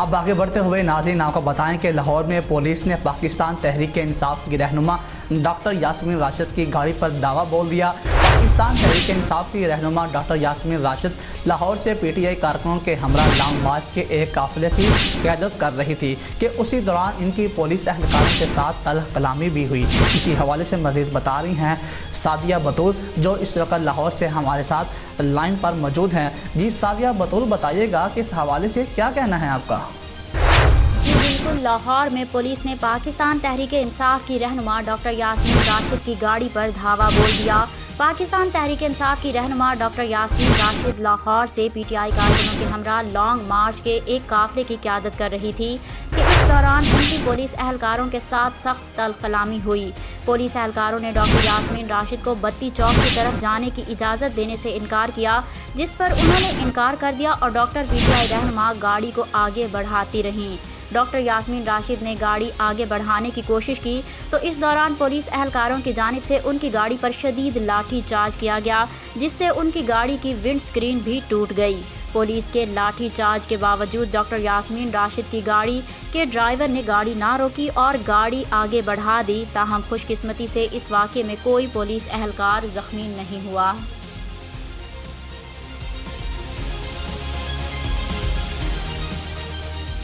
اب آگے بڑھتے ہوئے ناظرین آپ کو بتائیں کہ لاہور میں پولیس نے پاکستان تحریک انصاف کی رہنما ڈاکٹر یاسمین راشد کی گاڑی پر دھاوا بول دیا۔ پاکستان تحریک انصاف کی رہنما ڈاکٹر یاسمین راشد لاہور سے پی ٹی آئی کارکنوں کے ہمراہ لانگ مارچ کے ایک قافلے کی قیادت کر رہی تھی کہ اسی دوران ان کی پولیس اہلکاروں کے ساتھ تلخ کلامی بھی ہوئی۔ اسی حوالے سے مزید بتا رہی ہیں سعدیہ بطول، جو اس وقت لاہور سے ہمارے ساتھ لائن پر موجود ہیں۔ جی سعدیہ بطول، بتائیے گا کہ اس حوالے سے کیا کہنا ہے آپ کا؟ جی بالکل، لاہور میں پولیس نے پاکستان تحریک انصاف کی رہنما ڈاکٹر یاسمین راشد کی گاڑی پر دھاوا بول دیا۔ پاکستان تحریک انصاف کی رہنما ڈاکٹر یاسمین راشد لاہور سے پی ٹی آئی کارکنوں کے ہمراہ لانگ مارچ کے ایک قافلے کی قیادت کر رہی تھی کہ اس دوران ان کی پولیس اہلکاروں کے ساتھ سخت تلخ کلامی ہوئی۔ پولیس اہلکاروں نے ڈاکٹر یاسمین راشد کو بتی چوک کی طرف جانے کی اجازت دینے سے انکار کیا، جس پر انہوں نے انکار کر دیا اور ڈاکٹر پی ٹی آئی رہنما گاڑی کو آگے بڑھاتی رہیں۔ ڈاکٹر یاسمین راشد نے گاڑی آگے بڑھانے کی کوشش کی تو اس دوران پولیس اہلکاروں کی جانب سے ان کی گاڑی پر شدید لاٹھی چارج کیا گیا، جس سے ان کی گاڑی کی ونڈ سکرین بھی ٹوٹ گئی۔ پولیس کے لاٹھی چارج کے باوجود ڈاکٹر یاسمین راشد کی گاڑی کے ڈرائیور نے گاڑی نہ روکی اور گاڑی آگے بڑھا دی، تاہم خوش قسمتی سے اس واقعے میں کوئی پولیس اہلکار زخمی نہیں ہوا۔